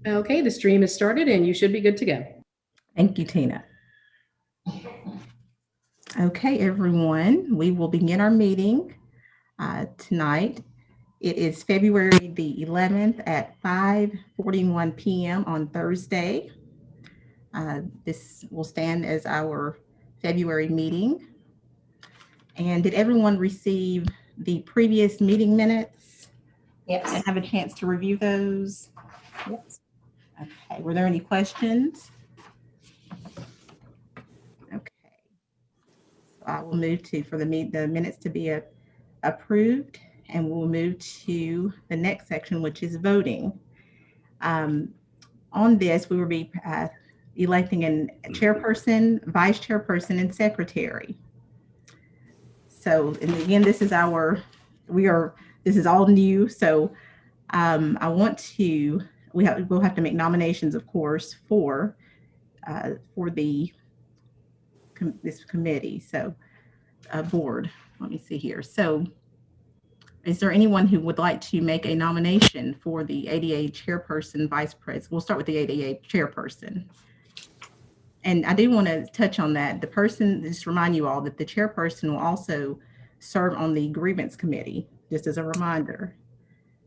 Okay, the stream is started and you should be good to go. Thank you, Tina. Okay, everyone, we will begin our meeting tonight. It is February the 11th at 5:41 p.m. on Thursday. This will stand as our February meeting. And did everyone receive the previous meeting minutes? Yes. And have a chance to review those? Yes. Okay, were there any questions? Okay, so I will move for the minutes to be approved, and we'll move to the next section, which is voting. On this, we will be electing a chairperson, vice chairperson, and secretary. So, and again, this is all new. So we'll have to make nominations, of course, for this committee. So board, let me see here. So is there anyone who would like to make a nomination for the ADA chairperson, vice president? We'll start with the ADA chairperson. And I do want to touch on that. Just remind you all that the chairperson will also serve on the grievance committee, just as a reminder.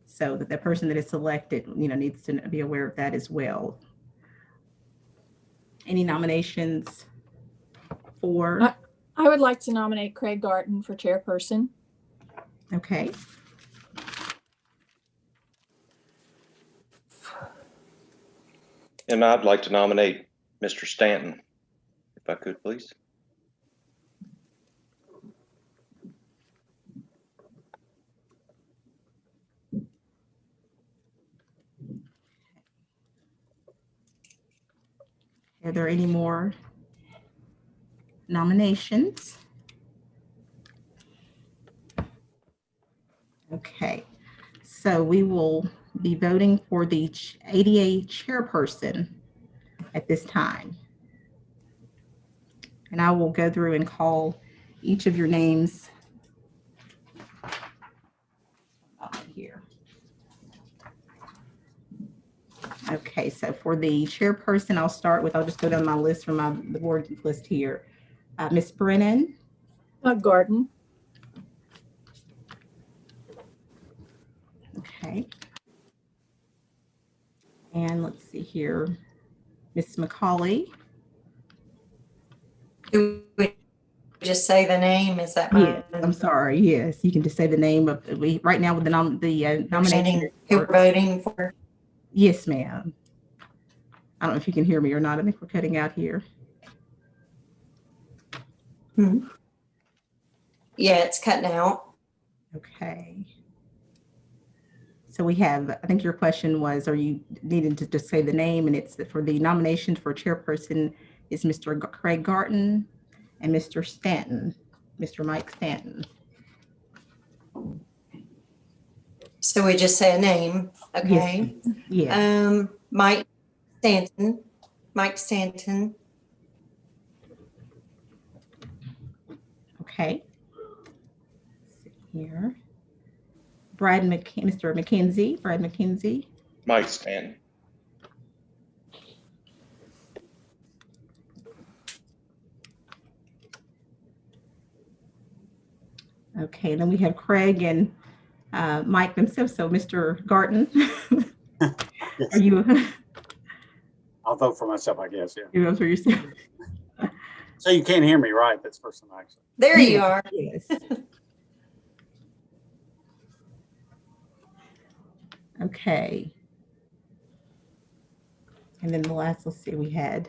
So that the person that is selected, needs to be aware of that as well. Any nominations for? I would like to nominate Craig Garton for chairperson. Okay. And I'd like to nominate Mr. Stanton, if I could, please. Are there any more nominations? Okay, so we will be voting for the ADA chairperson at this time. And I will go through and call each of your names here. Okay, so for the chairperson, I'll just go down my list from the board list here. Ms. Brennan. Garton. Okay. And let's see here, Ms. McCauley. Do we just say the name? Is that Yes, I'm sorry. Yes, you can just say the name of right now with the nomination. Who we're voting for? Yes, ma'am. I don't know if you can hear me or not. I think we're cutting out here. Yeah, it's cutting out. Okay. So we have, I think your question was, are you needing to just say the name? And it's for the nomination for chairperson is Mr. Craig Garton and Mr. Stanton, Mr. Mike Stanton. So we just say a name, okay? Yes. Mike Stanton. Okay. Here. Mr. McKenzie, Brad McKenzie. Mike Stanton. Okay, then we have Craig and Mike themselves. So Mr. Garton, Yes. are you? I'll vote for myself, I guess. Yeah. You vote for yourself. So you can't hear me, right? That's first time actually. There you are. Yes. Okay. And then the last, let's see, we had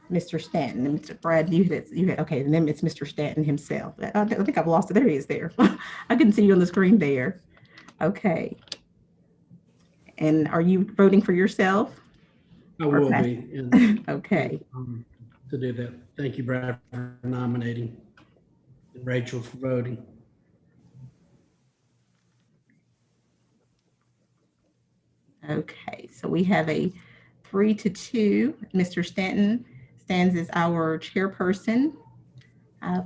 Mr. Stanton and Mr. Brad. You had okay, and then it's Mr. Stanton himself. I think I've lost it. There he is there. I couldn't see you on the screen there. Okay. And are you voting for yourself? I will be. And, okay. To do that. Thank you, Brad, for nominating, and Rachel for voting. Okay, so we have a 3-2. Mr. Stanton stands as our chairperson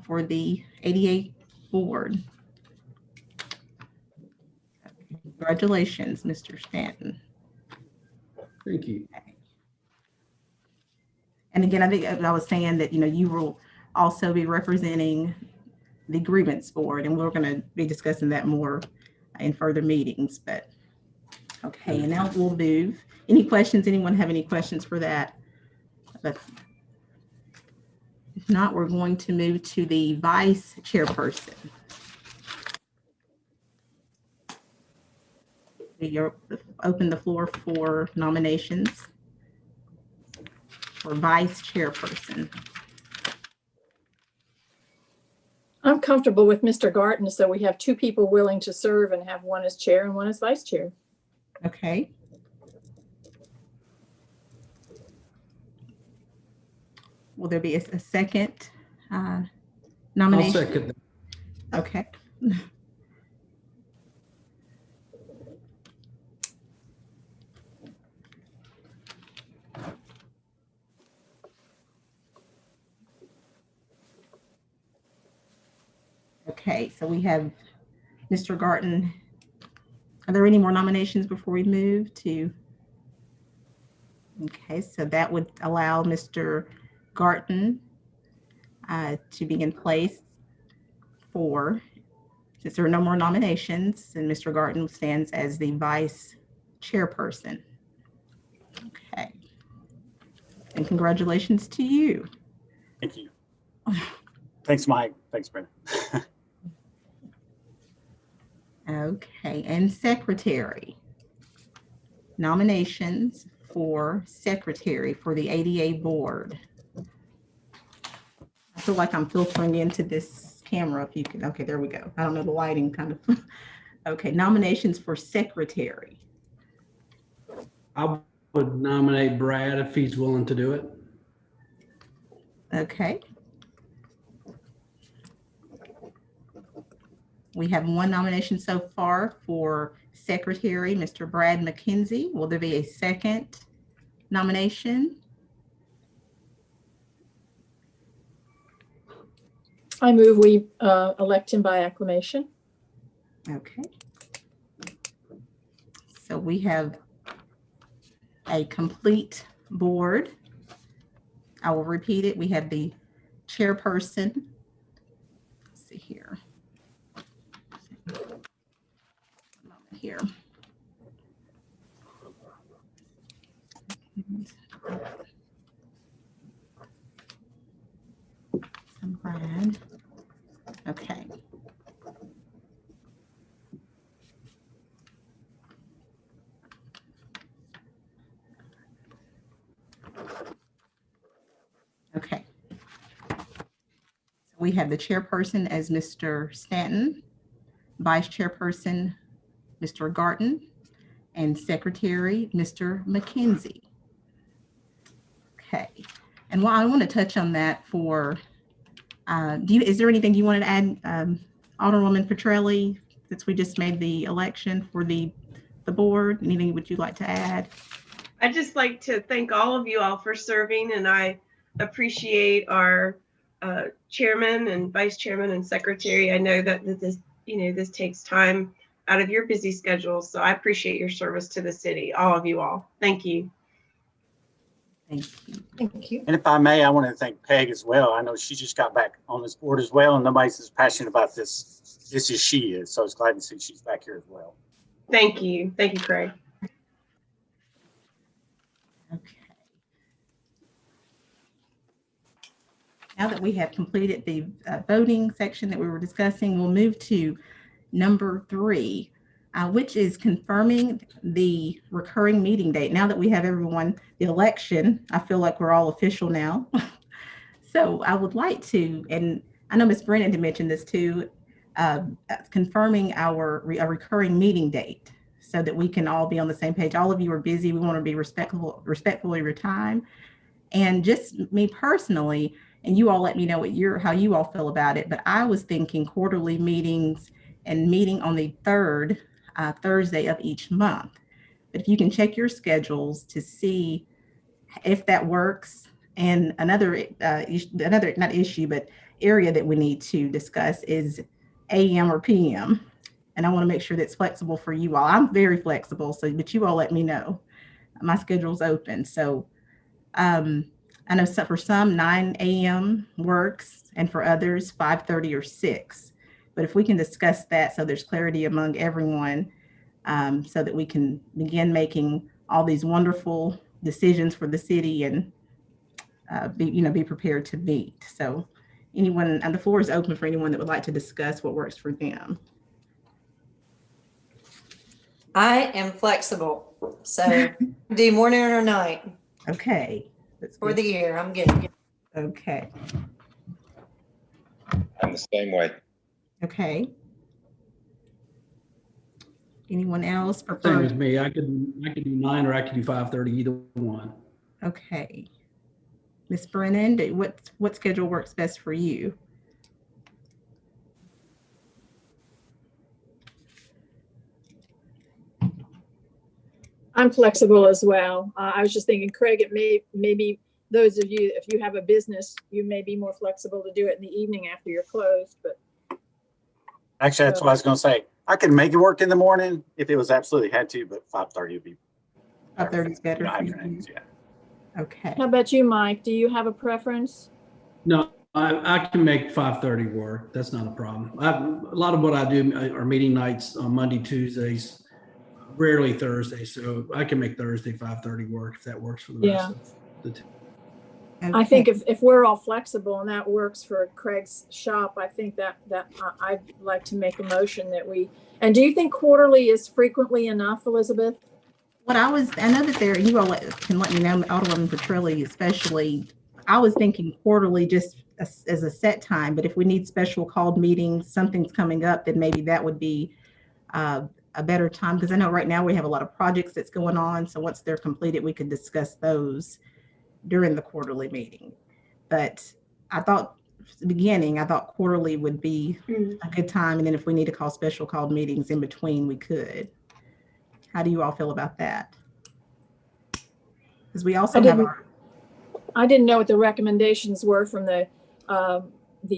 for the ADA board. Congratulations, Mr. Stanton. Thank you. And again, I think I was saying that, you will also be representing the grievance board, and we're going to be discussing that more in further meetings, but okay. And now we'll move. Any questions? Anyone have any questions for that? But if not, we're going to move to the vice chairperson. We open the floor for nominations for vice chairperson. I'm comfortable with Mr. Garten, so we have two people willing to serve and have one as chair and one as vice chair. Okay. Will there be a second I'll nomination? second that. Okay. Okay, so we have Mr. Garten. Are there any more nominations before we move to? Okay, so that would allow Mr. Garten to be in place for, since there are no more nominations, and Mr. Garten stands as the vice chairperson. Okay. And congratulations to you. Thank you. Thanks, Mike. Thanks, Brenda. Okay, and secretary. Nominations for secretary for the ADA board. I feel like I'm filtering into this camera. If you can, okay, there we go. I don't know, the lighting kind of. Okay, nominations for secretary. I would nominate Brad if he's willing to do it. Okay. We have one nomination so far for secretary, Mr. Brad McKenzie. Will there be a second nomination? I move we elect him by acclamation. Okay. So we have a complete board. I will repeat it. We have the chairperson. Let's see here. Here. I'm glad. Okay. Okay. So we have the chairperson as Mr. Stanton, vice chairperson, Mr. Garten, and secretary, Mr. McKenzie. Okay. And while I want to touch on that for, is there anything you wanted to add, Alderwoman Petrelli, since we just made the election for the board? Anything would you like to add? I'd just like to thank all of you all for serving, and I appreciate our chairman and vice chairman and secretary. I know that this, this takes time out of your busy schedule, so I appreciate your service to the city, all of you all. Thank you. Thank you. Thank you. And if I may, I want to thank Peg as well. I know she just got back on this board as well, and nobody's as passionate about this as she is. So I was glad to see she's back here as well. Thank you. Thank you, Craig. Okay. Now that we have completed the voting section that we were discussing, we'll move to number 3, which is confirming the recurring meeting date. Now that we have everyone, the election, I feel like we're all official now. So I would like to, and I know Ms. Brennan had mentioned this too, confirming a recurring meeting date so that we can all be on the same page. All of you are busy. We want to be respectful of your time. And just me personally, and you all let me know how you all feel about it, but I was thinking quarterly meetings and meeting on the third Thursday of each month. But if you can check your schedules to see if that works. And another not issue, but area that we need to discuss is AM or PM. And I want to make sure that's flexible for you all. I'm very flexible, but you all let me know. my schedule's open. So I know for some 9 a.m. works, and for others 5:30 or 6. But if we can discuss that so there's clarity among everyone, so that we can begin making all these wonderful decisions for the city and be prepared to meet. So anyone, and the floor is open for anyone that would like to discuss what works for them. I am flexible, so do morning or night Okay. That's for good. the year. I'm good. Okay. I'm the same way. Okay. Anyone else Same prefer? as me. I could do 9 or I could do 5:30, either one. Okay. Ms. Brennan, what schedule works best for you? I'm flexible as well. I was just thinking, Craig, maybe those of you, if you have a business, you may be more flexible to do it in the evening after you're closed, but Actually, that's what I was going to say. I could make it work in the morning if it was absolutely had to, but 5:30 would be. 5:30 is better for you. Afternoons, yeah. Okay. how about you, Mike? Do you have a preference? No, I can make 5:30 work. That's not a problem. A lot of what I do are meeting nights on Monday, Tuesdays, rarely Thursday. So I can make Thursday 5:30 work if that works for the rest of the team. I think if we're all flexible and that works for Craig's shop, I think that I'd like to make a motion that and do you think quarterly is frequently enough, Elizabeth? I know that you all can let me know, Alderwoman Petrilli especially, I was thinking quarterly just as a set time, but if we need special called meetings, something's coming up, then maybe that would be a better time, because I know right now we have a lot of projects that's going on. So once they're completed, we could discuss those during the quarterly meeting. But I thought quarterly would be a good time. And then if we need to call special called meetings in between, we could. How do you all feel about that? Because we also I didn't know what the recommendations were from the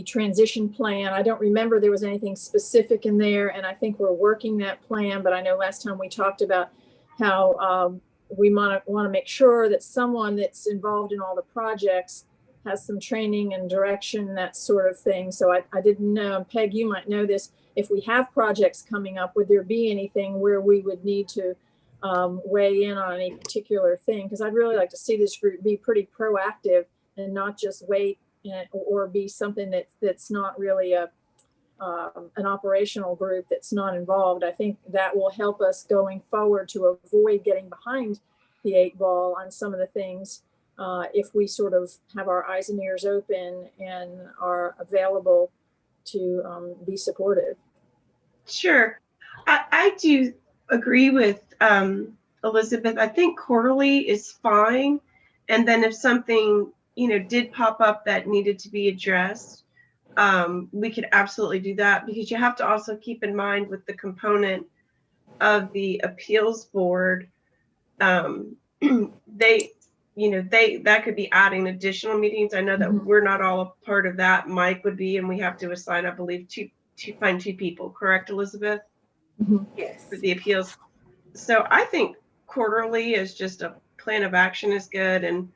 transition plan. I don't remember there was anything specific in there, and I think we're working that plan. But I know last time we talked about how we want to make sure that someone that's involved in all the projects has some training and direction, that sort of thing. So I didn't know, Peg, you might know this. If we have projects coming up, would there be anything where we would need to weigh in on any particular thing? Because I'd really like to see this group be pretty proactive and not just wait or be something that's not really an operational group that's not involved. I think that will help us going forward to avoid getting behind the 8 ball on some of the things if we sort of have our eyes and ears open and are available to be supportive. Sure. I do agree with Elizabeth. I think quarterly is fine. And then if something, did pop up that needed to be addressed, we could absolutely do that, because you have to also keep in mind with the component of the appeals board, that could be adding additional meetings. I know that we're not all a part of that. Mike would be, and we have to assign, I believe, find 2 people, correct, Elizabeth? Yes. For the appeals. So I think quarterly is just a plan of action is good. And,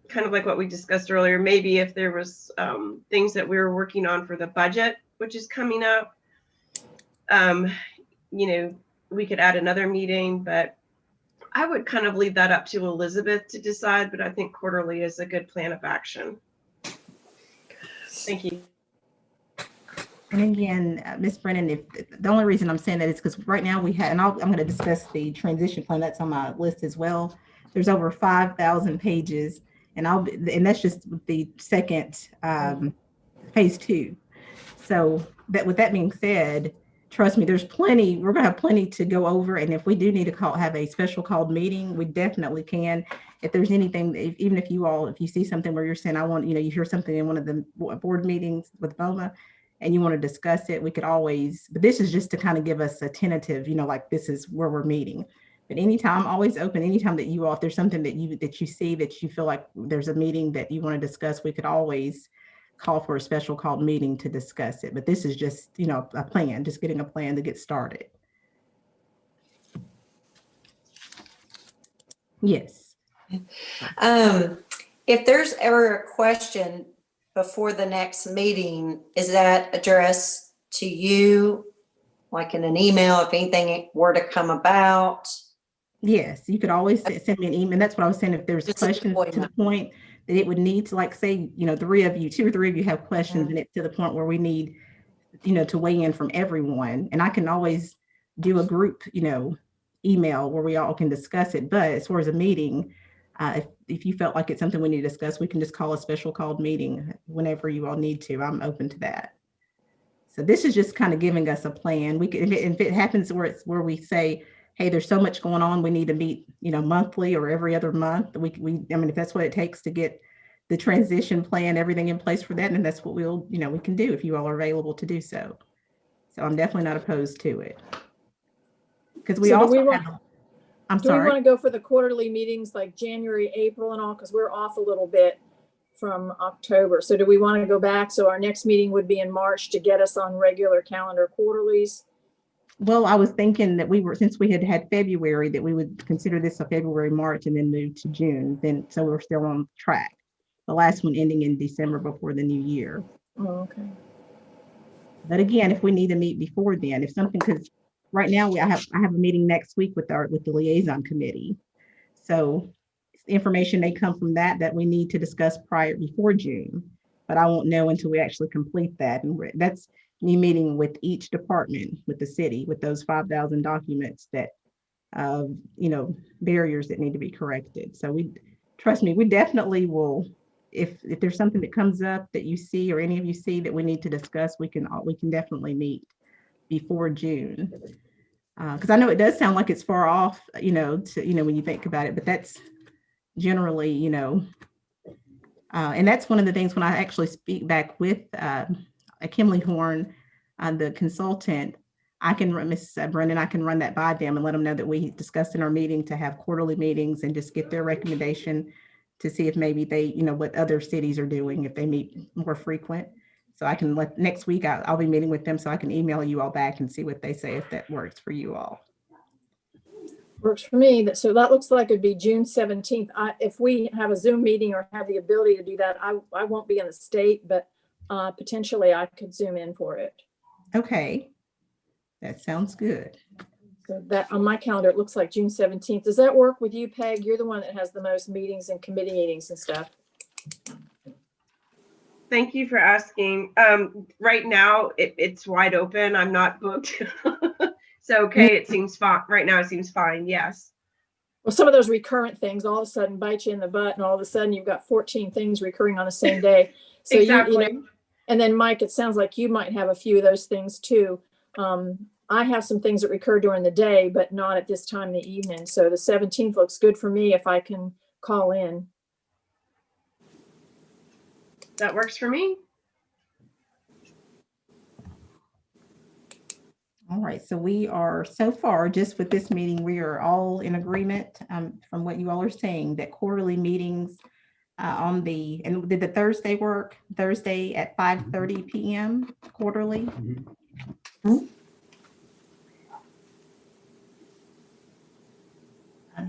kind of like what we discussed earlier, maybe if there was things that we were working on for the budget, which is coming up, we could add another meeting, but I would kind of leave that up to Elizabeth to decide, but I think quarterly is a good plan of action. Thank you. And again, Ms. Brennan, if the only reason I'm saying that is because right now and I'm going to discuss the transition plan that's on my list as well. There's over 5,000 pages, and that's just the second phase 2. So with that being said, trust me, we're going to have plenty to go over. And if we do need to have a special called meeting, we definitely can. If there's anything, even if you see something where you're saying, you hear something in one of the board meetings with BOMA and you want to discuss it, we could always, but this is just to kind of give us a tentative, like this is where we're meeting. But anytime, always open, anytime that if there's something that you see that you feel like there's a meeting that you want to discuss, we could always call for a special called meeting to discuss it. But this is just, a plan, just getting a plan to get started. Yes. If there's ever a question before the next meeting, is that addressed to you, like in an email, if anything were to come about? Yes, you could always send me an email. That's what I was saying. If there's Just an questions to the appointment. point that it would need to, like, say, you know, three or three of you have questions, and it's to the point where we need, you know, to weigh in from everyone. And I can always do a group, you know, email where we all can discuss it. But as far as a meeting, if you felt like it's something we need to discuss, we can just call a special called meeting whenever you all need to. I'm open to that. So this is just kind of giving us a plan. We can, if it happens where we say, hey, there's so much going on, we need to meet, you know, monthly or every other month. I mean, if that's what it takes to get the transition plan, everything in place for that, and that's what we can do if you all are available to do so. So I'm definitely not opposed to it. Because we So do also we have, I'm Do we sorry. want to go for the quarterly meetings like January, April and all? Because we're off a little bit from October. So do we want to go back? So our next meeting would be in March to get us on regular calendar quarterlies. Well, I was thinking that since we had February, that we would consider this a February, March, and then move to June. So we're still on track. The last one ending in December before the new year. Oh, okay. But again, if we need to meet before then, if something, because right now I have a meeting next week with the Liaison Committee. So information may come from that we need to discuss before June, but I won't know until we actually complete that. And that's me meeting with each department with the city with those 5,000 documents that, you know, barriers that need to be corrected. So trust me, we definitely will. If there's something that comes up that you see or any of you see that we need to discuss, we can definitely meet before June. Because I know it does sound like it's far off, you know, when you think about it, but that's generally, you know, and that's one of the things when I actually speak back with Kimley Horn, the consultant, Miss Brendan, I can run that by them and let them know that we discussed in our meeting to have quarterly meetings and just get their recommendation to see if maybe they, you know, what other cities are doing, if they meet more frequent. So I can next week, I'll be meeting with them so I can email you all back and see what they say, if that works for you all. Works for me. So that looks like it'd be June 17th. If we have a Zoom meeting or have the ability to do that, I won't be in the state, but potentially I could Zoom in for it. Okay, that sounds good. So that on my calendar, it looks like June 17th. Does that work with you, Peg? You're the one that has the most meetings and committee meetings and stuff. Thank you for asking. Right now, it's wide open. I'm not booked. So, okay, it seems fine. Right now, it seems fine. Yes. Well, some of those recurrent things all of a sudden bite you in the butt, and all of a sudden you've got 14 things recurring on the same day. So Exactly. you know, and then Mike, it sounds like you might have a few of those things too. I have some things that recur during the day, but not at this time in the evening. So the 17th looks good for me if I can call in. That works for me. All right, so we are so far just with this meeting, we are all in agreement from what you all are saying that quarterly meetings and did the Thursday work? Thursday at 5:30 p.m. quarterly? Mm-hmm.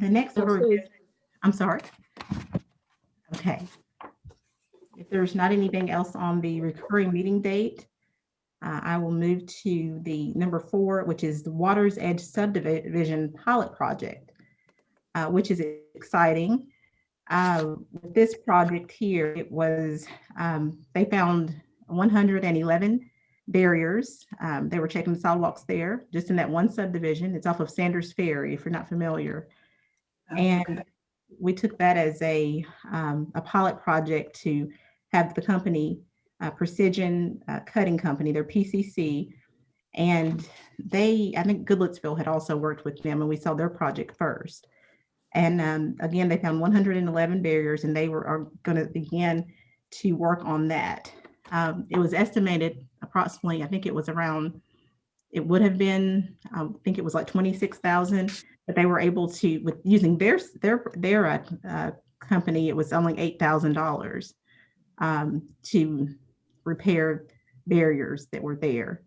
The next order, I'm sorry. Okay. If there's not anything else on the recurring meeting date, I will move to the number 4, which is the Water's Edge Subdivision Pilot Project, which is exciting. With this project here, it was, they found 111 barriers. They were checking the sidewalks there, just in that one subdivision. It's off of Sanders Ferry, if you're not familiar. And we took that as a pilot project to have the company, Precision Cutting Company, their PCC, and I think Goodlettsville had also worked with them, and we saw their project first. And again, they found 111 barriers, and they are going to begin to work on that. It was estimated approximately, I think it was around, it would have been, I think it was like 26,000, but they were able to, with using their company, it was only $8,000 to repair barriers that were there.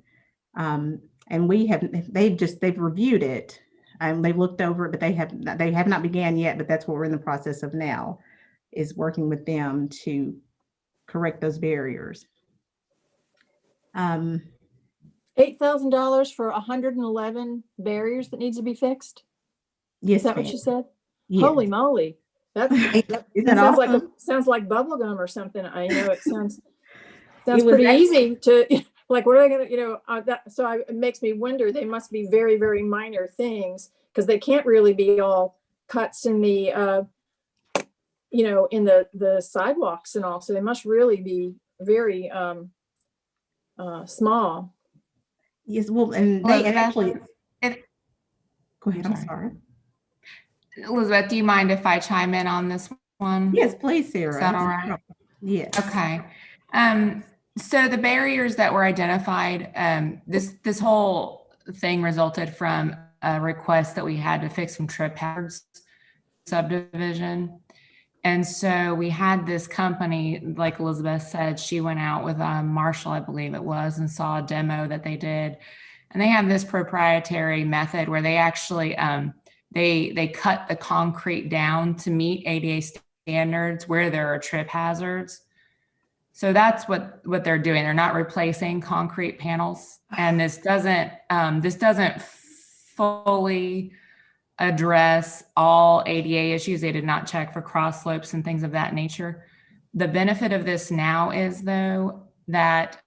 And they've reviewed it they've looked over it, but they have not began yet, but that's what we're in the process of now, is working with them to correct those barriers. $8,000 for 111 barriers that needs to be fixed? Yes, Is that what ma'am. you said? Yes. Holy moly. That Isn't that sounds like awesome? sounds like bubble gum or something. I know it sounds It was pretty actually- easy to like, what are they gonna, it makes me wonder, they must be very, very minor things, because they can't really be all cuts in the, in the sidewalks and all. So they must really be very small. Yes, well, and they Elizabeth, actually, if- go ahead, I'm sorry. sorry. Elizabeth, do you mind if I chime in on this one? Yes, please, Sarah. Is that all right? Yes. Okay. So the barriers that were identified, this whole thing resulted from a request that we had to fix some trip hazards subdivision. And so we had this company, like Elizabeth said, she went out with Marshall, I believe it was, and saw a demo that they did. And they have this proprietary method where they actually, they cut the concrete down to meet ADA standards where there are trip hazards. So that's what they're doing. They're not replacing concrete panels. And this doesn't fully address all ADA issues. They did not check for cross slopes and things of that nature. The benefit of this now is, though, that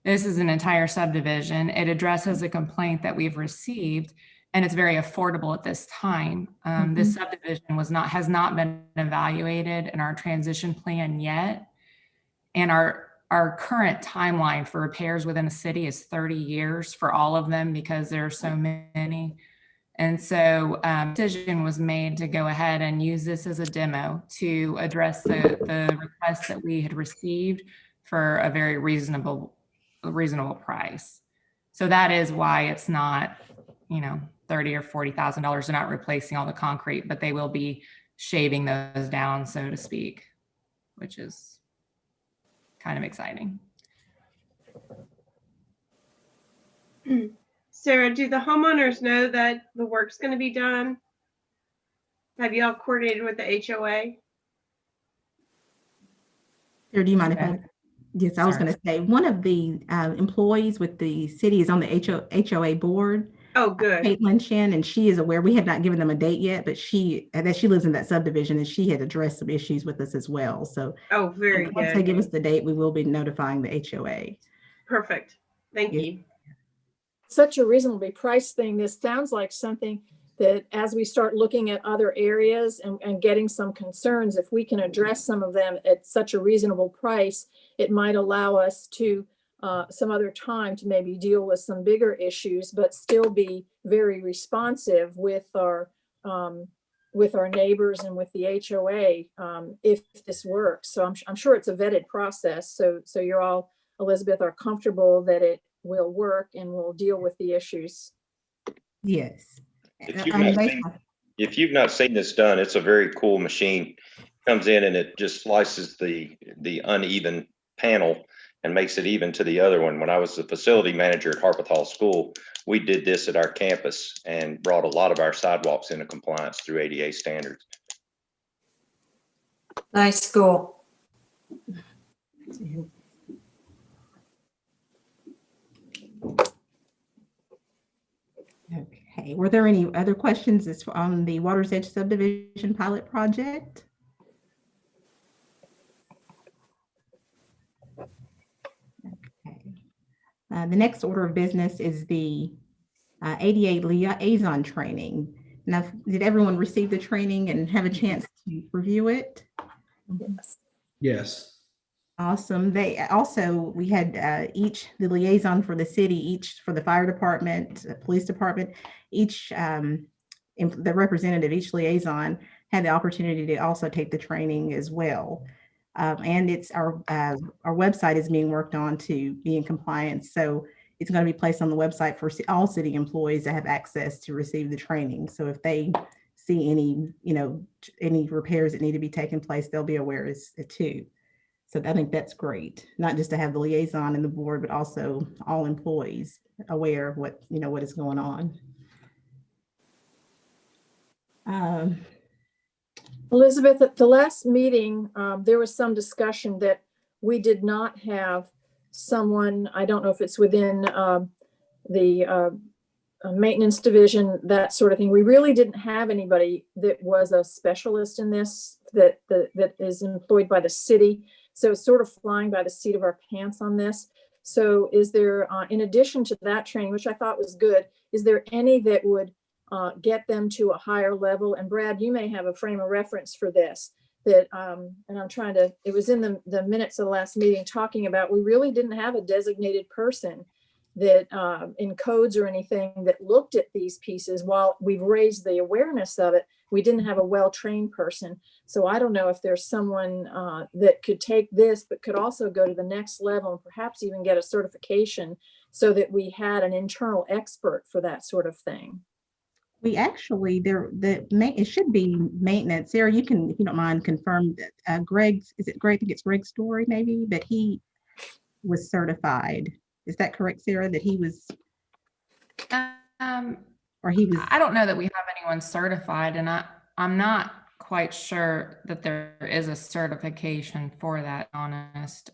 this is an entire subdivision. It addresses a complaint that we've received, and it's very affordable at this time. This subdivision has not been evaluated in our transition plan yet. And our current timeline for repairs within the city is 30 years for all of them, because there are so many. And so decision was made to go ahead and use this as a demo to address the request that we had received for a very reasonable price. So that is why it's not, $30,000 or $40,000. They're not replacing all the concrete, but they will be shaving those down, so to speak, which is kind of exciting. Sarah, do the homeowners know that the work's going to be done? Have you all coordinated with the HOA? Sarah, do you mind if Okay. I? Yes, I was Sorry. going to say, one of the employees with the city is on the HOA board, Oh, good. Caitlin Shin, and she is aware. We have not given them a date yet, but she lives in that subdivision, and she had addressed some issues with us as well. So Oh, very once they good. give us the date, we will be notifying the HOA. Perfect. Thank Yes. you. Such a reasonably priced thing. This sounds like something that, as we start looking at other areas and getting some concerns, if we can address some of them at such a reasonable price, it might allow us to some other time to maybe deal with some bigger issues, but still be very responsive with our neighbors and with the HOA if this works. So I'm sure it's a vetted process. So you're all, Elizabeth, are comfortable that it will work and will deal with the issues. Yes. If you've not seen this done, it's a very cool machine. Comes in and it just slices the uneven panel and makes it even to the other one. When I was the facility manager at Harpeth School, we did this at our campus and brought a lot of our sidewalks into compliance through ADA standards. Nice school. Okay. Were there any other questions on the Water's Edge subdivision pilot project? Okay. The next order of business is the ADA liaison training. Now, did everyone receive the training and have a chance to review it? Yes. Yes. Awesome. We had the liaison for the city, each for the fire department, police department, the representative, each liaison had the opportunity to also take the training as well. And it's our website is being worked on to be in compliance. So it's going to be placed on the website for all city employees that have access to receive the training. So if they see any repairs that need to be taken place, they'll be aware as too. So I think that's great, not just to have the liaison and the board, but also all employees aware of what is going on. Elizabeth, at the last meeting, there was some discussion that we did not have someone, I don't know if it's within the maintenance division, that sort of thing. We really didn't have anybody that was a specialist in this, that is employed by the city. So it's sort of flying by the seat of our pants on this. So is there, in addition to that training, which I thought was good, is there any that would get them to a higher level? And Brad, you may have a frame of reference for this, that, and I'm trying to, it was in the minutes of the last meeting talking about, we really didn't have a designated person that in codes or anything that looked at these pieces. While we've raised the awareness of it, we didn't have a well-trained person. So I don't know if there's someone that could take this, but could also go to the next level and perhaps even get a certification so that we had an internal expert for that sort of thing. We actually, it should be maintenance. Sarah, you can, if you don't mind, confirm that Greg's, is it Greg? I think it's Greg's story maybe, that he was certified. Is that correct, Sarah, that he was, or he was? I don't know that we have anyone certified, and I'm not quite sure that there is a certification for that, honest.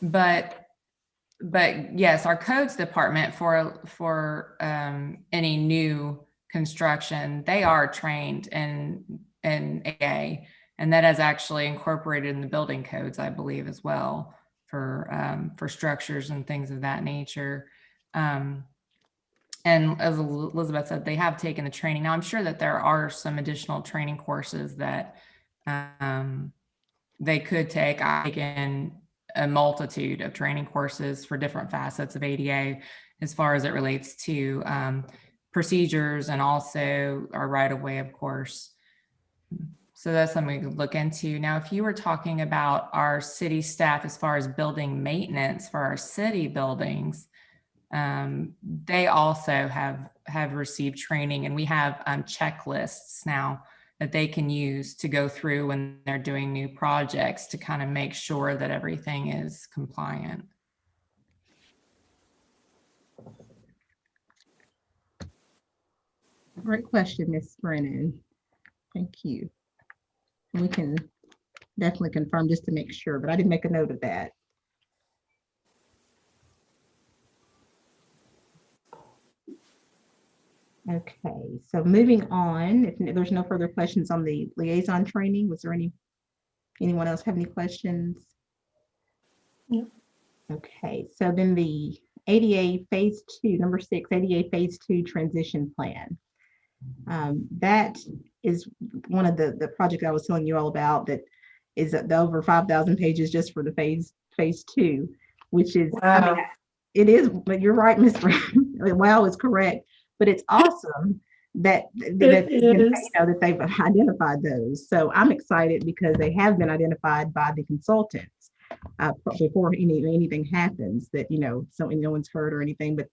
But yes, our codes department for any new construction, they are trained in AA, and that is actually incorporated in the building codes, I believe, as well, for structures and things of that nature. And as Elizabeth said, they have taken the training. Now, I'm sure that there are some additional training courses that they could take. I've taken a multitude of training courses for different facets of ADA as far as it relates to procedures and also our right of way, of course. So that's something we could look into. Now, if you were talking about our city staff as far as building maintenance for our city buildings, they also have received training, and we have checklists now that they can use to go through when they're doing new projects to kind of make sure that everything is compliant. Great question, Ms. Brennan. Thank you. We can definitely confirm just to make sure, but I did make a note of that. Okay, so moving on, if there's no further questions on the liaison training, was there anyone else have any questions? No. Okay, so then the ADA phase 2, number 6, ADA phase 2 transition plan. That is one of the project I was telling you all about, that is the over 5,000 pages just for the phase 2, which is, Wow. I mean, it is, but you're right, Ms. Wow is correct. But it's awesome that they've identified those. So I'm excited because they have been identified by the consultants before anything happens that, so no one's heard or anything. But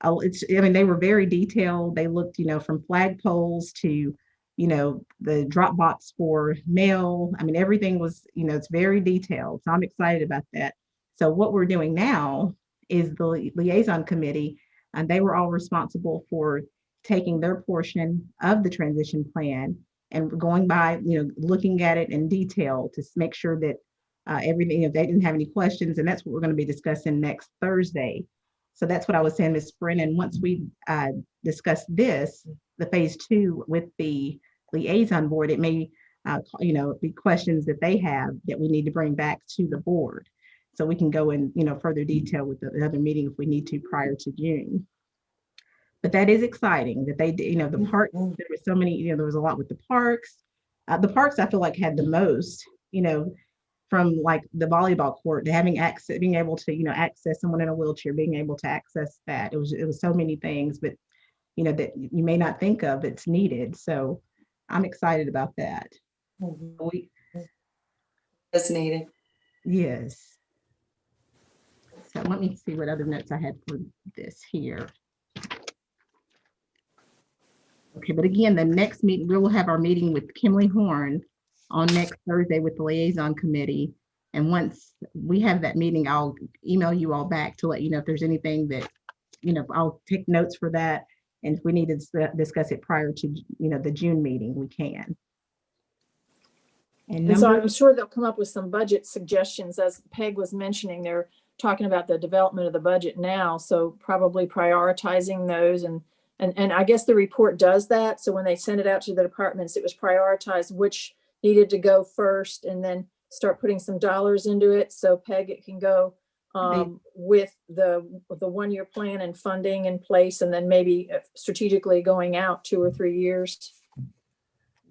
I mean, they were very detailed. They looked, from flagpoles to, the drop box for mail. I mean, everything was, it's very detailed. So I'm excited about that. So what we're doing now is the liaison committee, and they were all responsible for taking their portion of the transition plan and going by, looking at it in detail to make sure that everything, if they didn't have any questions, and that's what we're going to be discussing next Thursday. So that's what I was saying, Ms. Brennan. Once we discuss this, the phase 2 with the liaison board, it may, be questions that they have that we need to bring back to the board. So we can go in, further detail with the other meeting if we need to prior to June. But that is exciting that they, the parks, there was so many, there was a lot with the parks. The parks I feel like had the most, from like the volleyball court to having access, being able to, access someone in a wheelchair, being able to access that. It was so many things, but, that you may not think of that's needed. So I'm excited about that. It's needed. Yes. So let me see what other notes I had for this here. Okay, but again, the next meeting, we will have our meeting with Kimberly Horn on next Thursday with the liaison committee. And once we have that meeting, I'll email you all back to let you know if there's anything that, I'll take notes for that. And if we need to discuss it prior to, the June meeting, we can. And so I'm sure they'll come up with some budget suggestions. As Peg was mentioning, they're talking about the development of the budget now. So probably prioritizing those. And I guess the report does that. So when they sent it out to the departments, it was prioritized which needed to go first and then start putting some dollars into it. So Peg, it can go with the 1-year plan and funding in place, and then maybe strategically going out 2 or 3 years.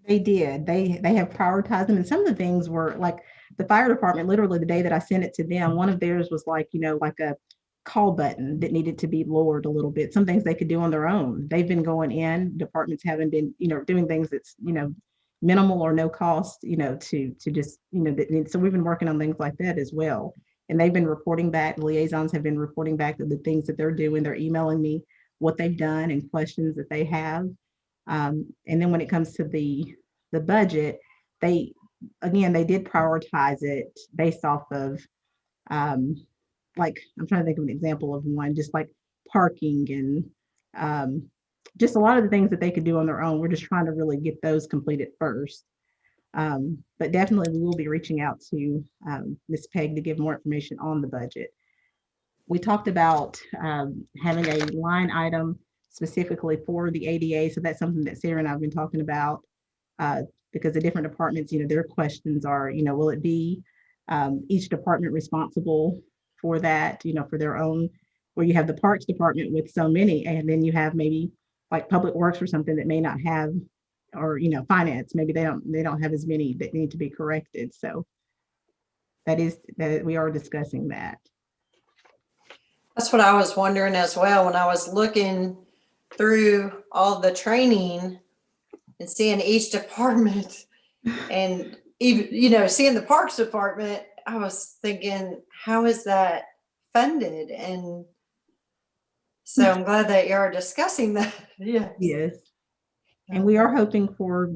They did. They have prioritized them. And some of the things were like the fire department, literally the day that I sent it to them, one of theirs was like, like a call button that needed to be lowered a little bit. Some things they could do on their own. They've been going in, departments haven't been, doing things that's, minimal or no cost, to just, so we've been working on things like that as well. And they've been reporting back, the liaisons have been reporting back to the things that they're doing. They're emailing me what they've done and questions that they have. And then when it comes to the budget, they did prioritize it based off of, like, I'm trying to think of an example of one, just like parking and just a lot of the things that they could do on their own. We're just trying to really get those completed first. But definitely we will be reaching out to Ms. Peg to give more information on the budget. We talked about having a line item specifically for the ADA. So that's something that Sarah and I have been talking about because the different departments, their questions are, will it be each department responsible for that, for their own, where you have the parks department with so many, and then you have maybe like public works or something that may not have, or, finance, maybe they don't have as many that need to be corrected. So that we are discussing that. That's what I was wondering as well when I was looking through all the training and seeing each department and even, seeing the parks department, I was thinking, how is that funded? And so I'm glad that you are discussing that. Yeah. Yes. And we are hoping for,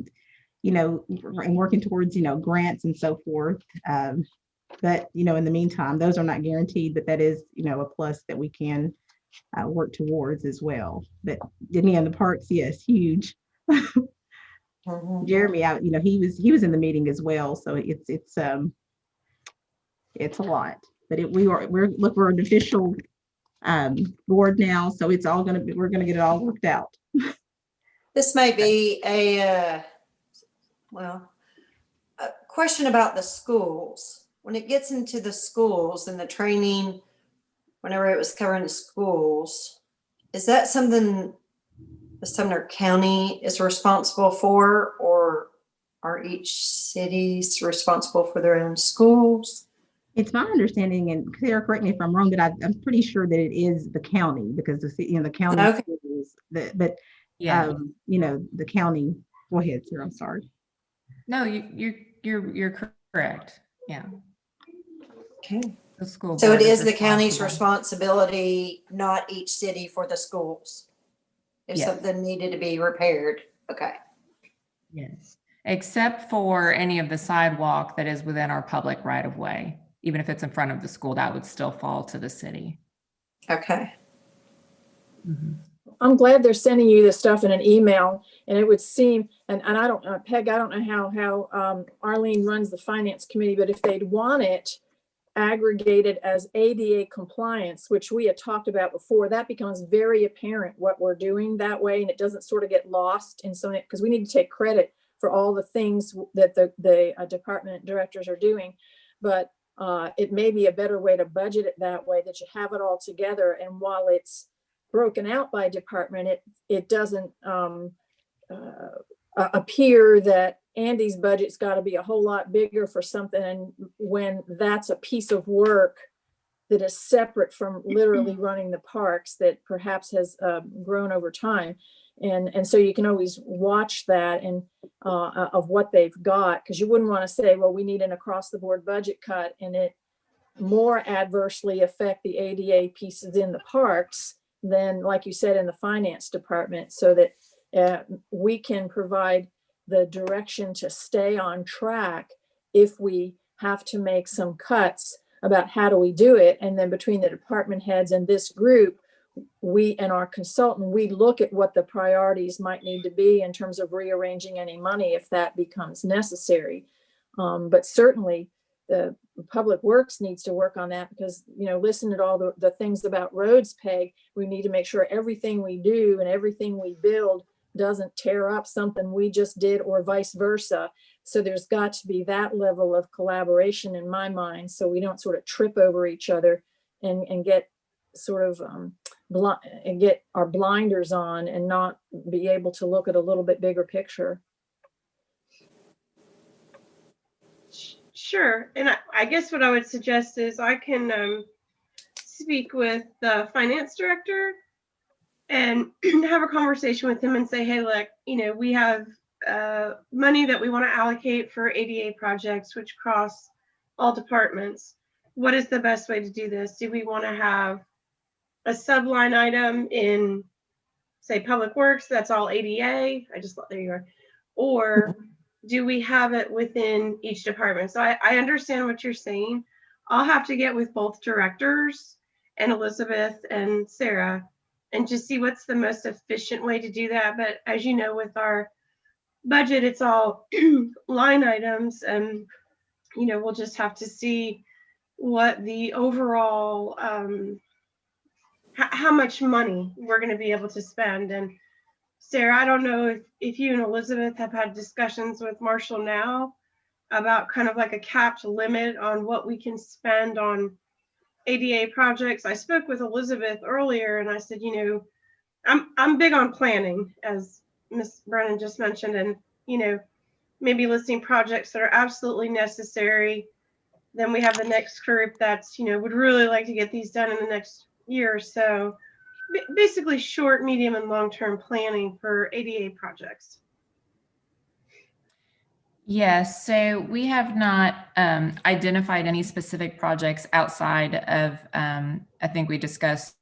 and working towards, grants and so forth. But, in the meantime, those are not guaranteed, but that is, a plus that we can work towards as well. But Denny and the parks, yes, huge. Mm-hmm. Jeremy, he was in the meeting as well. So it's a lot, but we're an official board now. So it's all we're going to get it all worked out. This may be a question about the schools. When it gets into the schools and the training, whenever it was covering the schools, is that something the Sumner County is responsible for, or are each cities responsible for their own schools? It's my understanding, and Sarah, correct me if I'm wrong, but I'm pretty sure that it is the county, because the county schools, but Yeah. The county. Go ahead, Sarah. I'm sorry. No, you're correct. Yeah. Okay. The school. So it board is the county's responsible. responsibility, not each city, for the schools. If Yes. something needed to be repaired. Okay. Yes. Except for any of the sidewalk that is within our public right of way. Even if it's in front of the school, that would still fall to the city. Okay. Mm-hmm. I'm glad they're sending you this stuff in an email, and it would seem, and I don't know, Peg, I don't know how Arlene runs the finance committee, but if they'd want it aggregated as ADA compliance, which we had talked about before, that becomes very apparent what we're doing that way, and it doesn't sort of get lost in some, because we need to take credit for all the things that the department directors are doing. But it may be a better way to budget it that way, that you have it all together. And while it's broken out by department, it doesn't appear that Andy's budget's got to be a whole lot bigger for something, and when that's a piece of work that is separate from literally running the parks, that perhaps has grown over time. And so you can always watch that and of what they've got, because you wouldn't want to say, well, we need an across the board budget cut and it more adversely affect the ADA pieces in the parks than, like you said, in the finance department, so that we can provide the direction to stay on track if we have to make some cuts about how do we do it. And then between the department heads and this group, we and our consultant, we look at what the priorities might need to be in terms of rearranging any money if that becomes necessary. But certainly the Public Works needs to work on that because, listen to all the things about roads, Peg. We need to make sure everything we do and everything we build doesn't tear up something we just did or vice versa. So there's got to be that level of collaboration in my mind, so we don't sort of trip over each other and get sort of and get our blinders on and not be able to look at a little bit bigger picture. Sure. And I guess what I would suggest is I can speak with the finance director and have a conversation with him and say, hey, look, we have money that we want to allocate for ADA projects, which cross all departments. What is the best way to do this? Do we want to have a subline item in, say, Public Works, that's all ADA? There you are. Or do we have it within each department? So I understand what you're saying. I'll have to get with both directors and Elizabeth and Sarah and just see what's the most efficient way to do that. But as you know, with our budget, it's all line items, and we'll just have to see what the overall how much money we're going to be able to spend. And Sarah, I don't know if you and Elizabeth have had discussions with Marshall now about kind of like a capped limit on what we can spend on ADA projects. I spoke with Elizabeth earlier and I said, I'm big on planning, as Ms. Brennan just mentioned, and, maybe listing projects that are absolutely necessary. Then we have the next group that's, would really like to get these done in the next year or so. Basically short, medium, and long-term planning for ADA projects. Yes, so we have not identified any specific projects outside of, I think we discussed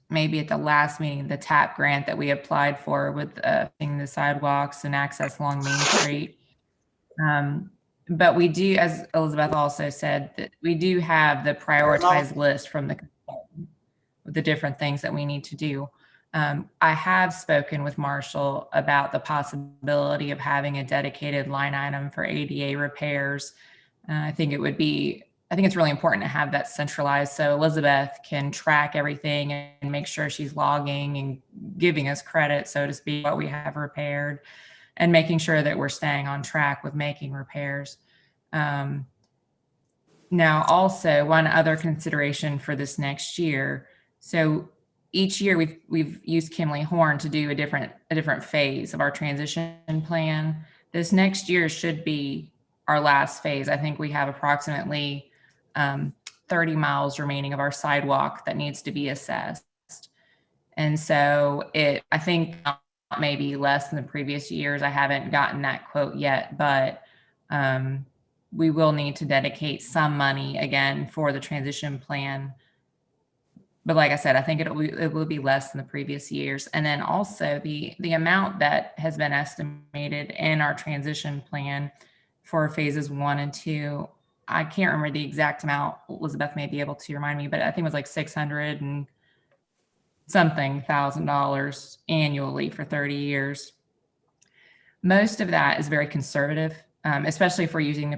maybe at the last meeting, the TAP grant that we applied for with the sidewalks and access along Main Street. But we do, as Elizabeth also said, that we do have the prioritized list from the consultant with the different things that we need to do. I have spoken with Marshall about the possibility of having a dedicated line item for ADA repairs. I think it's really important to have that centralized so Elizabeth can track everything and make sure she's logging and giving us credit, so to speak, what we have repaired and making sure that we're staying on track with making repairs. Now, also one other consideration for this next year. So each year we've used Kimley Horn to do a different phase of our transition plan. This next year should be our last phase. I think we have approximately 30 miles remaining of our sidewalk that needs to be assessed. And so I think maybe less than the previous years. I haven't gotten that quote yet, but we will need to dedicate some money again for the transition plan. But like I said, I think it will be less than the previous years. And then also the amount that has been estimated in our transition plan for phases 1 and 2, I can't remember the exact amount. Elizabeth may be able to remind me, but I think it was like $600 and something $1,000 annually for 30 years. Most of that is very conservative, especially if we're using the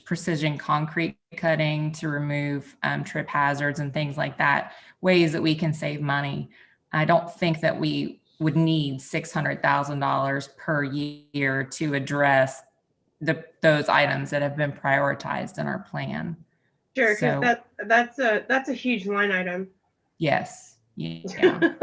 precision concrete cutting to remove trip hazards and things like that, ways that we can save money. I don't think that we would need $600,000 per year to address those items that have been prioritized in our plan. Sure, because that's a huge line item. Yes. Yeah.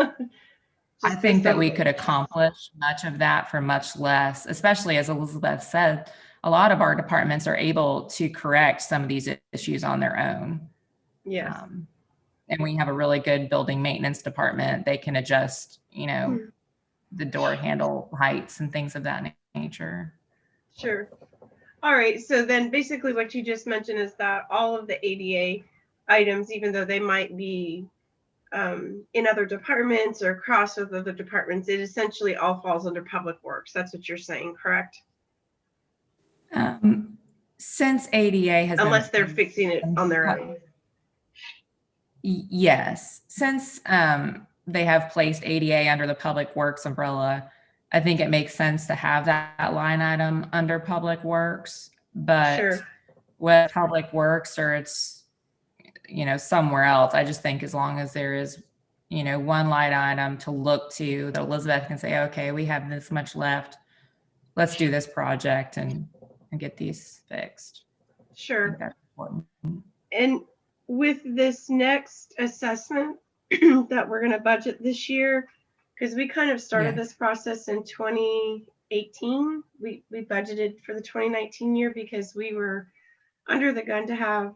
I think that we could accomplish much of that for much less, especially as Elizabeth said, a lot of our departments are able to correct some of these issues on their own. Yes. And we have a really good building maintenance department. They can adjust, the door handle heights and things of that nature. Sure. All right. So then basically what you just mentioned is that all of the ADA items, even though they might be in other departments or cross with other departments, it essentially all falls under Public Works. That's what you're saying, correct? Since ADA has unless they're fixing it on their own. Yes, since they have placed ADA under the Public Works umbrella, I think it makes sense to have that line item under Public Works. But Sure. with Public Works or it's, somewhere else, I just think as long as there is, one line item to look to that Elizabeth can say, okay, we have this much left. Let's do this project and get these fixed. I Sure. think that's important. And with this next assessment that we're going to budget this year, because we kind of started this process in 2018, we budgeted for the 2019 year because we were under the gun to have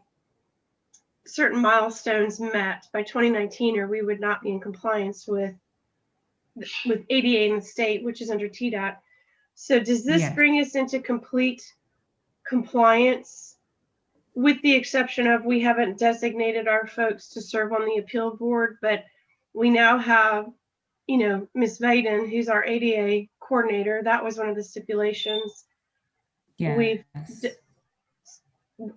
certain milestones met by 2019, or we would not be in compliance with ADA in the state, which is under TDOT. So does this bring us into complete compliance, with the exception of we haven't designated our folks to serve on the appeal board, but we now have, Ms. Vaden, who's our ADA coordinator. That was one of the stipulations. Yeah.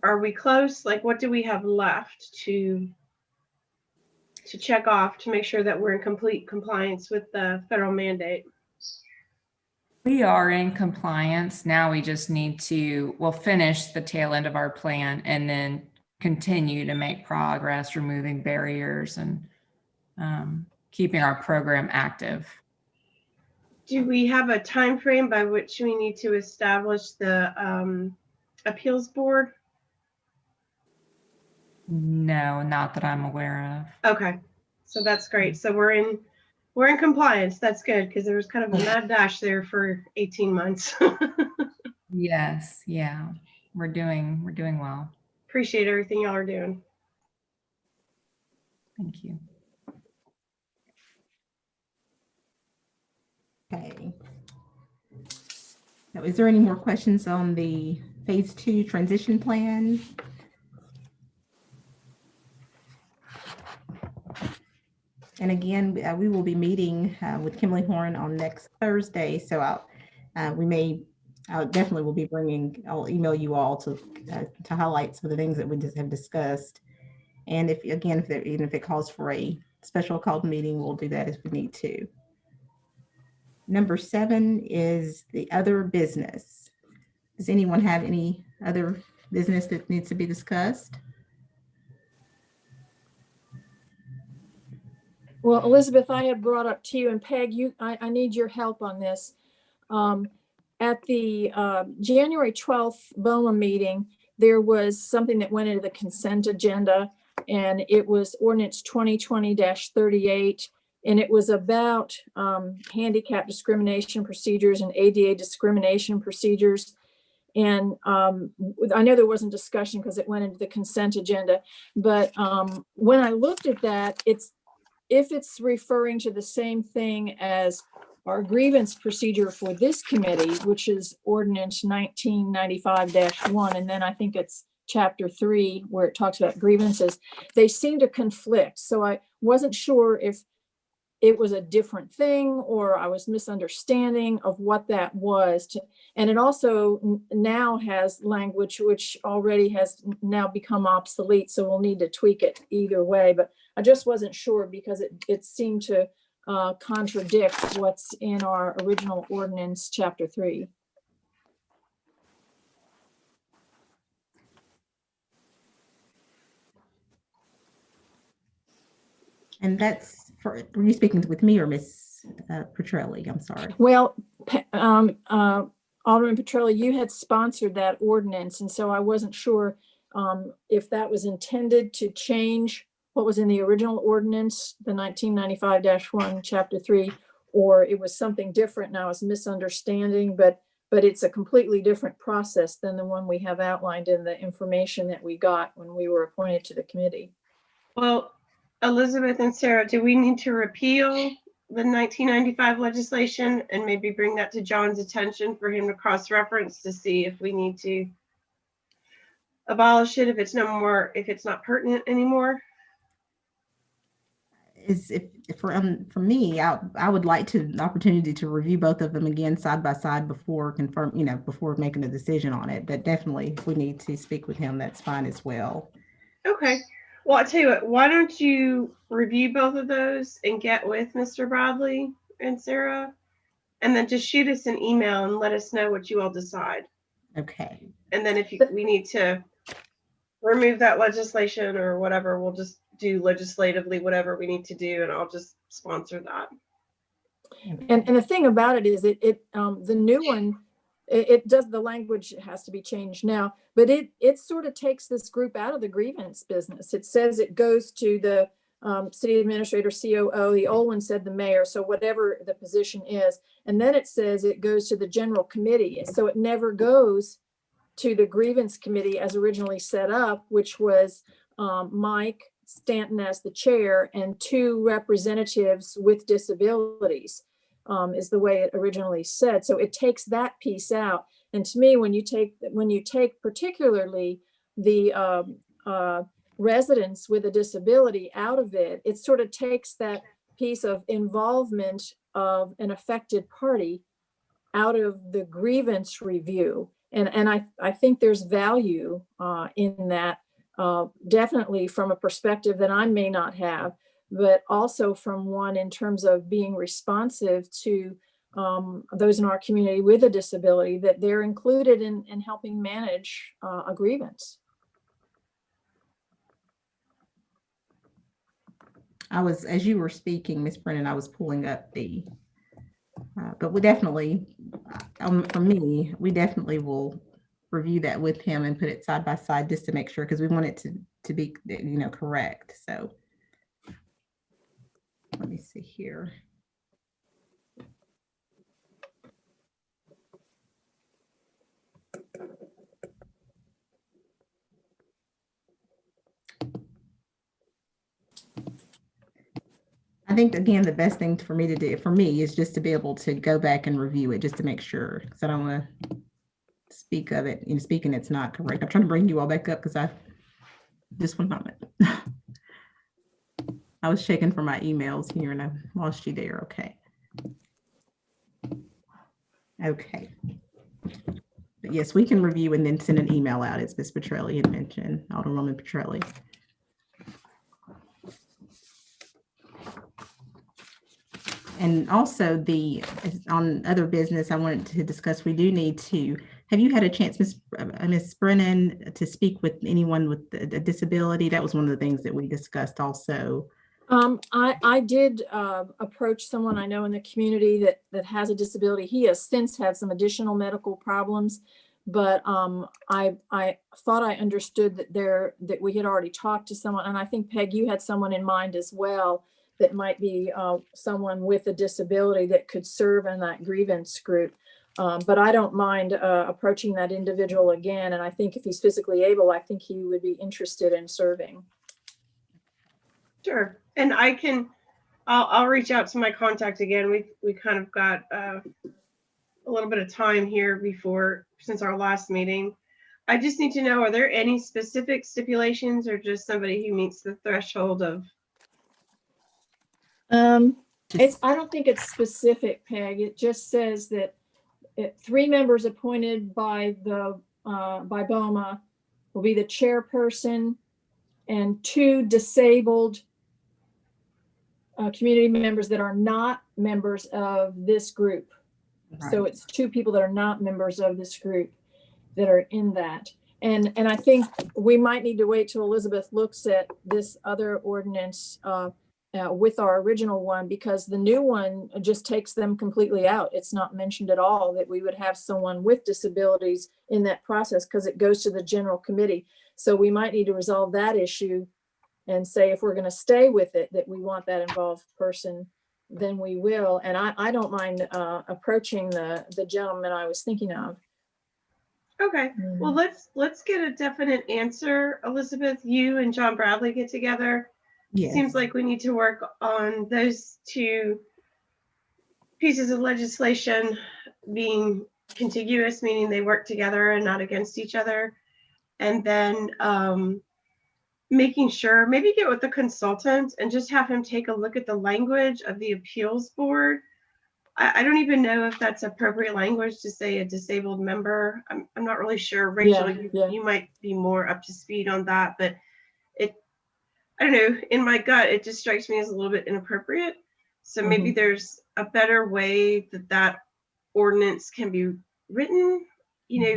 Are we close? Like, what do we have left to check off to make sure that we're in complete compliance with the federal mandate? We are in compliance. Now we just need to, we'll finish the tail end of our plan and then continue to make progress, removing barriers and keeping our program active. Do we have a time frame by which we need to establish the appeals board? No, not that I'm aware of. Okay, so that's great. So we're in compliance. That's good, because there was kind of a mad dash there for 18 months. Yes, yeah, we're doing well. Appreciate everything y'all are doing. Thank you. Okay. Now, is there any more questions on the phase 2 transition plan? And again, we will be meeting with Kimberly Horn on next Thursday. So I definitely will be I'll email you all to highlight some of the things that we just have discussed. And even if it calls for a special called meeting, we'll do that if we need to. Number 7 is the other business. Does anyone have any other business that needs to be discussed? Well, Elizabeth, I had brought up to you, and Peg, I need your help on this. At the January 12th BOMA meeting, there was something that went into the consent agenda, and it was ordinance 2020-38, and it was about handicap discrimination procedures and ADA discrimination procedures. And I know there wasn't discussion because it went into the consent agenda, but when I looked at that, if it's referring to the same thing as our grievance procedure for this committee, which is ordinance 1995-1, and then I think it's chapter 3 where it talks about grievances, they seem to conflict. So I wasn't sure if it was a different thing or I was misunderstanding of what that was. And it also now has language which already has now become obsolete, so we'll need to tweak it either way. But I just wasn't sure because it seemed to contradict what's in our original ordinance, chapter 3. And that's were you speaking with me or Miss Petrelli? I'm sorry. Well, Alderman Petrelli, you had sponsored that ordinance, and so I wasn't sure if that was intended to change what was in the original ordinance, the 1995-1, chapter 3, or it was something different and I was misunderstanding, but it's a completely different process than the one we have outlined in the information that we got when we were appointed to the committee. Well, Elizabeth and Sarah, do we need to repeal the 1995 legislation and maybe bring that to John's attention for him to cross-reference to see if we need to abolish it if it's not pertinent anymore? For me, I would like an opportunity to review both of them again side by side before before making a decision on it. But definitely, if we need to speak with him, that's fine as well. Okay. Well, I'll tell you what, why don't you review both of those and get with Mr. Bradley and Sarah? And then just shoot us an email and let us know what you all decide. Okay. And then if we need to remove that legislation or whatever, we'll just do legislatively whatever we need to do, and I'll just sponsor that. And the thing about it is the new one, it does, the language has to be changed now, but it sort of takes this group out of the grievance business. It says it goes to the city administrator, COO. The old one said the mayor, so whatever the position is. And then it says it goes to the general committee. So it never goes to the grievance committee as originally set up, which was Mike Stanton as the chair and 2 representatives with disabilities, is the way it originally said. So it takes that piece out. And to me, when you take particularly the residents with a disability out of it, it sort of takes that piece of involvement of an affected party out of the grievance review. And I think there's value in that, definitely from a perspective that I may not have, but also from one in terms of being responsive to those in our community with a disability, that they're included in helping manage a grievance. As you were speaking, Ms. Brennan, I was pulling up but we definitely, for me, we definitely will review that with him and put it side by side just to make sure, because we want it to be, correct. So let me see here. I think, again, the best thing for me to do, for me, is just to be able to go back and review it just to make sure, because I don't want to speak of it, speaking it's not correct. I'm trying to bring you all back up because just one moment. I was checking for my emails here and I lost you there. Okay. Okay. But yes, we can review and then send an email out, as Ms. Petrelli had mentioned, Alderwoman Petrelli. And also on other business I wanted to discuss, we do need to, have you had a chance, Ms. Brennan, to speak with anyone with a disability? That was one of the things that we discussed also. I did approach someone I know in the community that has a disability. He has since had some additional medical problems, but I thought I understood that we had already talked to someone, and I think, Peg, you had someone in mind as well that might be someone with a disability that could serve in that grievance group. But I don't mind approaching that individual again. And I think if he's physically able, I think he would be interested in serving. Sure. And I'll reach out to my contact again. We kind of got a little bit of time here since our last meeting. I just need to know, are there any specific stipulations or just somebody who meets the threshold of? I don't think it's specific, Peg. It just says that 3 members appointed by BOMA will be the chairperson and 2 disabled community members that are not members of this group. Right. So it's 2 people that are not members of this group that are in that. And I think we might need to wait till Elizabeth looks at this other ordinance with our original one, because the new one just takes them completely out. It's not mentioned at all that we would have someone with disabilities in that process, because it goes to the general committee. So we might need to resolve that issue and say, if we're going to stay with it, that we want that involved person, then we will. And I don't mind approaching the gentleman I was thinking of. Okay, well, let's get a definite answer. Elizabeth, you and John Bradley get together. Yes. Seems like we need to work on those 2 pieces of legislation being contiguous, meaning they work together and not against each other. And then making sure, maybe get with the consultant and just have him take a look at the language of the appeals board. I don't even know if that's appropriate language to say a disabled member. I'm not really sure. Rachel, you might be more up to speed on that, but I don't know, in my gut, it just strikes me as a little bit inappropriate. So maybe there's a better way that ordinance can be written,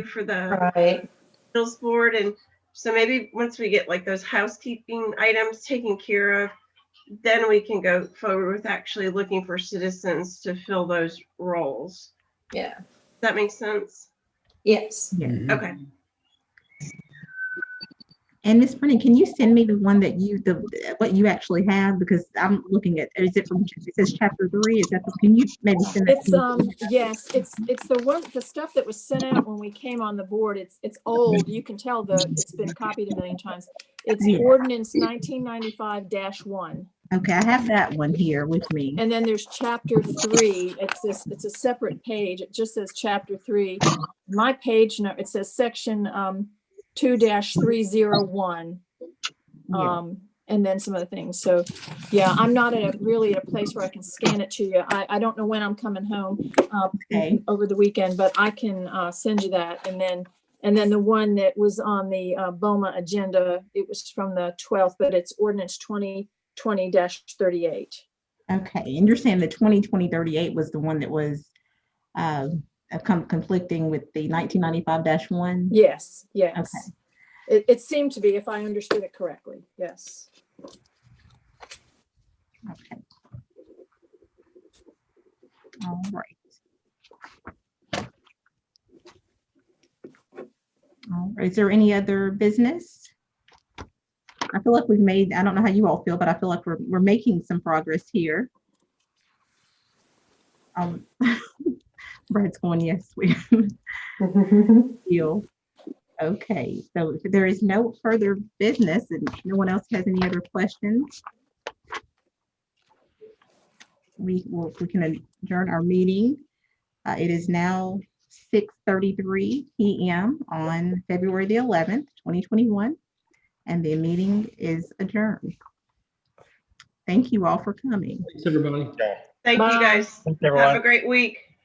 for the Right. appeals board. And so maybe once we get like those housekeeping items taken care of, then we can go forward with actually looking for citizens to fill those roles. Yeah. Does that make sense? Yes. Yeah. Okay. And Ms. Brennan, can you send me the one that what you actually have? Because I'm looking at, is it from, it says chapter 3, is that, can you maybe send that to me? Yes, it's the stuff that was sent out when we came on the board. It's old. You can tell it's been copied a million times. It's Yeah. ordinance 1995-1. Okay, I have that one here with me. And then there's chapter 3. It's a separate page. It just says chapter 3. My page note, it says section 2-301. Yeah. And then some other things. So yeah, I'm not really at a place where I can scan it to you. I don't know when I'm coming home Okay. over the weekend, but I can send you that. And then the one that was on the BOMA agenda, it was from the 12th, but it's ordinance 2020-38. Okay, and you're saying the 2020-38 was the one that was conflicting with the 1995-1? Yes. Okay. It seemed to be, if I understood it correctly. Yes. Okay. All right. Is there any other business? I feel like we've made, I don't know how you all feel, but I feel like we're making some progress here. Brad's going, yes, we feel. Okay, so if there is no further business and no one else has any other questions, we can adjourn our meeting. It is now 6:33 p.m. on February the 11th, 2021, and the meeting is adjourned. Thank you all for coming. Thanks, everybody. Thank Bye. you guys. Thanks, Have everyone. a great week.